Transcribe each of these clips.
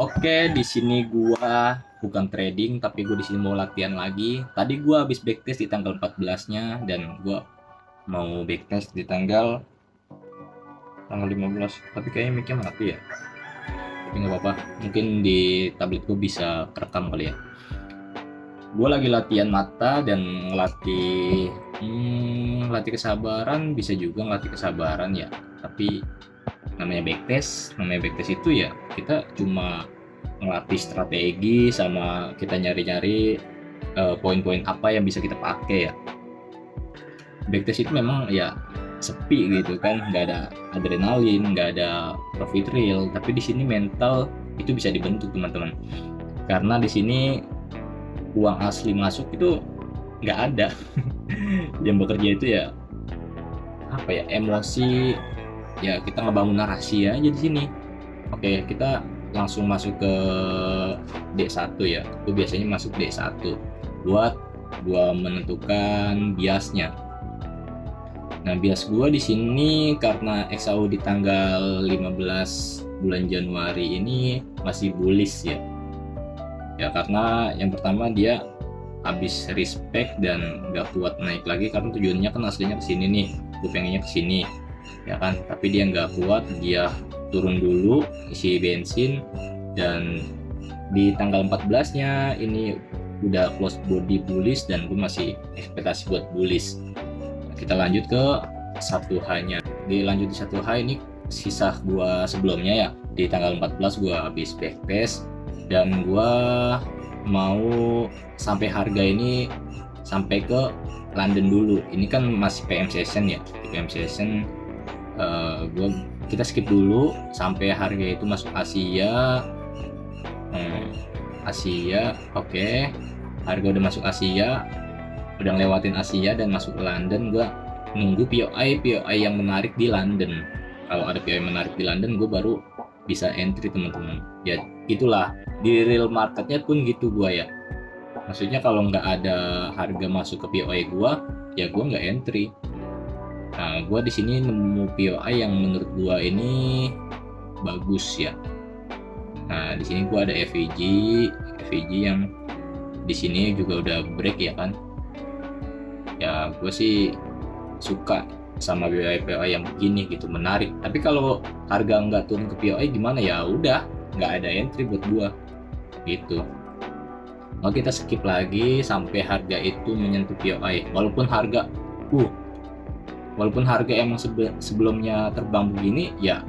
Oke, di sini gua bukan trading, tapi gua di sini mau latihan lagi. Tadi gua habis backtest di tanggal 14-nya dan gua mau backtest di tanggal 15. Tapi kayaknya mic-nya mati ya. Tapi nggak apa-apa. Mungkin di tablet gua bisa kerekam kali ya. Gua lagi latihan mata dan ngelatih kesabaran, bisa juga ngelatih kesabaran ya. Tapi namanya backtest itu ya kita cuma ngelatih strategi sama kita nyari-nyari poin-poin apa yang bisa kita pakai ya. Backtest itu memang ya sepi gitu kan, nggak ada adrenalin, nggak ada profit real, tapi di sini mental itu bisa dibentuk teman-teman, karena di sini uang asli masuk itu nggak ada. Yang bekerja itu ya apa ya, emosi, ya kita ngebangun narasi aja di sini. Oke, kita langsung masuk ke D1 ya. Aku biasanya masuk D1 buat gua menentukan biasnya. Nah, bias gua di sini karena XAU di tanggal 15 bulan Januari ini masih bullish ya. Ya karena yang pertama dia habis respect dan nggak kuat naik lagi, karena tujuannya kan aslinya ke sini nih. Gue pengennya ke sini ya kan, tapi dia nggak kuat, dia turun dulu isi bensin, dan di tanggal 14-nya ini udah close body bullish dan gue masih ekspektasi buat bullish. Kita lanjut ke 1H-nya. Dilanjut di 1H ini sisa gua sebelumnya ya. Di tanggal 14 gua habis backtest dan gua mau sampai harga ini sampai ke London dulu. Ini kan masih PM session ya. Di PM session kita skip dulu sampai harga itu masuk Asia. Asia, oke. Harga udah masuk Asia, udah ngelewatin Asia dan masuk ke London. Gue nunggu POI yang menarik di London. Kalau ada POI menarik di London, gue baru bisa entry teman-teman. Ya itulah, di real marketnya pun gitu gue ya. Maksudnya kalau nggak ada harga masuk ke POI gue, ya gue nggak entry. Nah, gue di sini nemu POI yang menurut gue ini bagus ya. Nah, di sini gue ada FVG yang di sini juga udah break ya kan. Ya gue sih suka sama POI yang begini gitu, menarik. Tapi kalau harga nggak turun ke POI gimana, ya udah nggak ada entry buat gue gitu. Mau kita skip lagi sampai harga itu menyentuh POI, walaupun harga emang sebelumnya terbang begini ya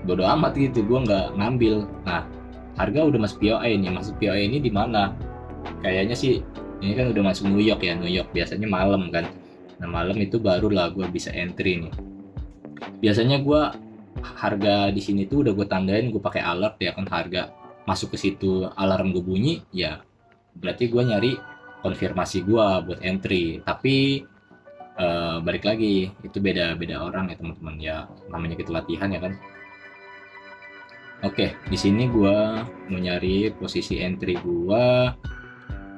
bodo amat gitu, gue nggak ngambil. Nah, harga udah masuk POI nih. Masuk POI ini di mana? Kayaknya sih ini kan udah masuk New York ya. New York biasanya malam kan. Nah, malam itu barulah gue bisa entry nih. Biasanya gue harga di sini tuh udah gue tandain, gue pakai alert ya kan, harga masuk ke situ alarm gue bunyi, ya berarti gue nyari konfirmasi gue buat entry. Tapi balik lagi, itu beda-beda orang ya teman-teman ya, namanya kita latihan ya kan. Oke, di sini gua mau nyari posisi entry gua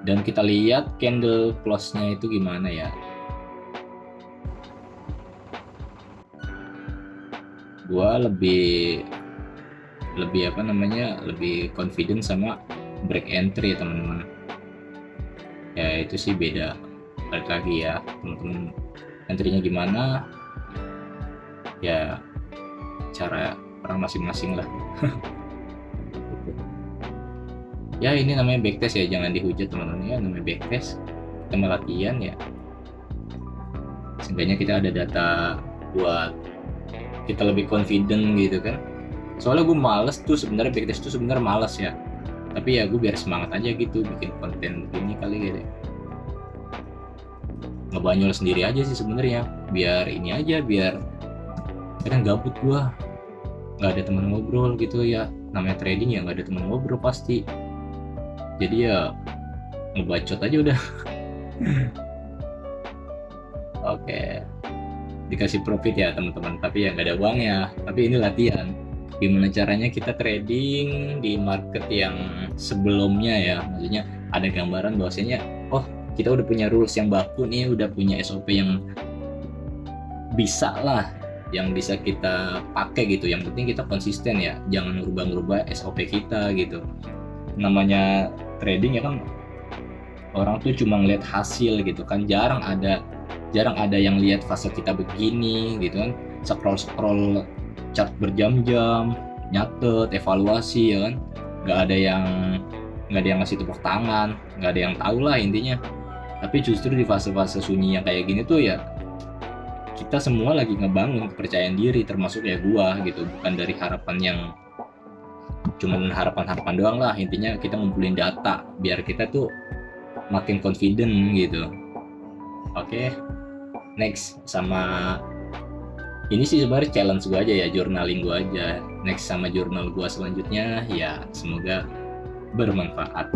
dan kita lihat candle close-nya itu gimana ya. Gua lebih lebih confident sama break entry ya teman-teman. Ya itu sih beda. Balik lagi ya teman-teman, entry-nya gimana? Ya cara orang masing-masing lah. Ya ini namanya backtest ya, jangan dihujat teman-teman ya, namanya backtest, kita mau latihan ya. Seenggaknya kita ada data buat kita lebih confident gitu kan. Soalnya gue males tuh sebenarnya, backtest tuh sebenarnya males ya, tapi ya gue biar semangat aja gitu bikin konten begini kali gitu. Ngebanyol sendiri aja sih sebenarnya, biar ini aja, biar kadang gabut gue, nggak ada teman ngobrol gitu ya. Namanya trading ya nggak ada teman ngobrol pasti, jadi ya ngebacot aja udah. Oke, dikasih profit ya teman-teman, tapi ya nggak ada uangnya. Tapi ini latihan gimana caranya kita trading di market yang sebelumnya ya. Maksudnya ada gambaran bahwasanya oh kita udah punya rules yang baku nih, udah punya SOP yang bisa lah yang bisa kita pakai gitu. Yang penting kita konsisten ya, jangan ngerubah-ngerubah SOP kita gitu. Namanya trading ya kan, orang tuh cuma ngeliat hasil gitu kan, jarang ada yang lihat fase kita begini gitu kan, scroll chart berjam-jam, nyatet, evaluasi ya kan, nggak ada yang ngasih tepuk tangan, nggak ada yang tahu lah intinya. Tapi justru di fase-fase sunyi yang kayak gini tuh ya, kita semua lagi ngebangun kepercayaan diri, termasuk ya gua gitu, bukan dari harapan yang cuman harapan-harapan doang lah. Intinya kita ngumpulin data biar kita tuh makin confident gitu. Oke, next sama ini sih sebenarnya challenge gua aja ya, journaling gua aja. Next sama jurnal gua selanjutnya ya, semoga bermanfaat.